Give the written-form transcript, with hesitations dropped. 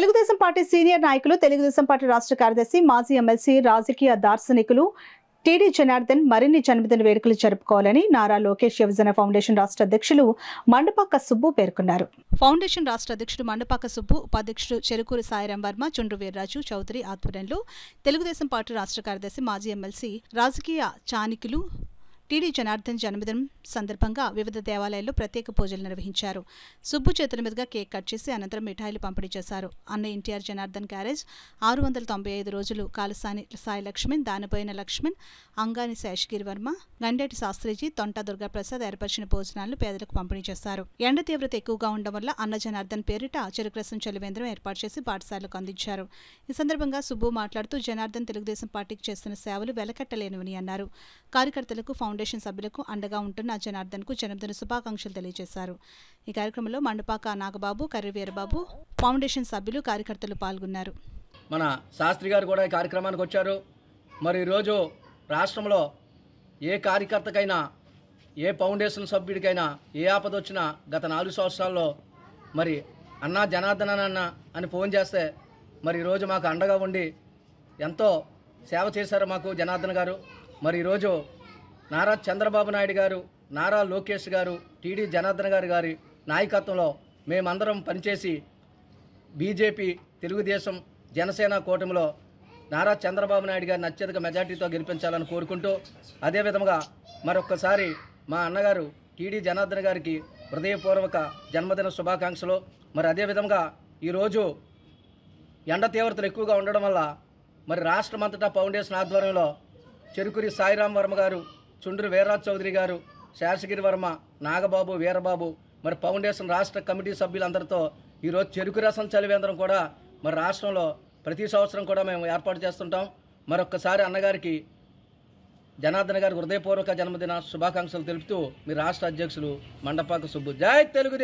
Telugu Desam party senior నాయకులు, Telugu Desam party రాష్ట్ర కార్యదర్శి, మాజీ ఎమ్మెల్సీ, రాజకీయ దార్శనికులు టీడీ జనార్దన్ మరిన్ని జన్మదిన వేడుకలు జరుపుకోవాలని నారా లోకేష్ యువజన ఫౌండేషన్ రాష్ట్ర అధ్యక్షులు మండపాక సుబ్బు పేర్కొన్నారు. ఫౌండేషన్ రాష్ట్ర అధ్యక్షుడు మండపాక సుబ్బు, ఉపాధ్యక్షుడు చెరుకూరి సాయిరాం వర్మ, చుండ్రు వీర్రాజు చౌదరి ఆధ్వర్యంలో తెలుగుదేశం పార్టీ రాష్ట్ర కార్యదర్శి, మాజీ ఎమ్మెల్సీ, రాజకీయ చాణికులు టీడీ జనార్దన్ జన్మదినం సందర్భంగా వివిధ దేవాలయాల్లో ప్రత్యేక పూజలు నిర్వహించారు. సుబ్బు చేతుల మీదుగా కేక్ కట్ చేసి అనంతరం మిఠాయిలు పంపిణీ చేశారు. అన్న ఎన్టీఆర్ జనార్దన్ గ్యారేజ్ 695 రోజులు కాలసాని సాయి లక్ష్మణ్, దానబోయిన లక్ష్మణ్, అంగాని శేషగిరి వర్మ, గండేటి శాస్త్రిజీ, తొంట దుర్గాప్రసాద్ ఏర్పరిచిన భోజనాలను పేదలకు పంపిణీ చేశారు. ఎండ తీవ్రత ఎక్కువగా ఉండడం వల్ల అన్న జనార్దన్ పేరిట చెరుకురసం చలివేంద్రం ఏర్పాటు చేసి పాఠశాలకు అందించారు. ఈ సందర్భంగా సుబ్బు మాట్లాడుతూ జనార్దన్ తెలుగుదేశం పార్టీకి చేస్తున్న సేవలు వెలకట్టలేనివని అన్నారు. కార్యకర్తలకు, ఫౌండేషన్ సభ్యులకు అండగా ఉంటున్న జనార్దన్ కు జన్మదిన శుభాకాంక్షలు తెలియజేశారు. ఈ కార్యక్రమంలో మండపాక నాగబాబు, కర్రి వీరబాబు, ఫౌండేషన్ సభ్యులు, కార్యకర్తలు పాల్గొన్నారు. మన శాస్త్రి గారు కూడా ఈ కార్యక్రమానికి వచ్చారు. మరి ఈరోజు రాష్ట్రంలో ఏ కార్యకర్తకైనా, ఏ ఫౌండేషన్ సభ్యుడికైనా ఏ ఆపద వచ్చినా గత 4 సంవత్సరాల్లో మరి అన్నా జనార్దన్ అన్న అని ఫోన్ చేస్తే మరి ఈరోజు మాకు అండగా ఉండి ఎంతో సేవ చేశారు మాకు జనార్దన్ గారు. మరి ఈరోజు నారా చంద్రబాబు నాయుడు గారు, నారా లోకేష్ గారు, టీడీ జనార్దన్ గారి నాయకత్వంలో మేమందరం పనిచేసి బీజేపీ, తెలుగుదేశం, జనసేన కూటమిలో నారా చంద్రబాబు నాయుడు గారిని అత్యధిక మెజార్టీతో గెలిపించాలని కోరుకుంటూ, అదేవిధంగా మరొక్కసారి మా అన్నగారు టీడీ జనార్దన్ గారికి హృదయపూర్వక జన్మదిన శుభాకాంక్షలు. మరి అదేవిధంగా ఈరోజు ఎండ తీవ్రతలు ఎక్కువగా ఉండడం వల్ల మరి రాష్ట్రమంతటా ఫౌండేషన్ ఆధ్వర్యంలో చెరుకూరి సాయిరాం వర్మ గారు, చుండ్రు వీర్రాజు చౌదరి గారు, శేషగిరి వర్మ, నాగబాబు, వీరబాబు, మరి ఫౌండేషన్ రాష్ట్ర కమిటీ సభ్యులందరితో ఈరోజు చెరుకు రసం చలివేంద్రం కూడా మరి రాష్ట్రంలో ప్రతి సంవత్సరం కూడా మేము ఏర్పాటు చేస్తుంటాం. మరొక్కసారి అన్నగారికి, జనార్దన్ గారికి హృదయపూర్వక జన్మదిన శుభాకాంక్షలు తెలుపుతూ మీ రాష్ట్ర అధ్యక్షులు మండపాక సుబ్బు. జై తెలుగుదేశం.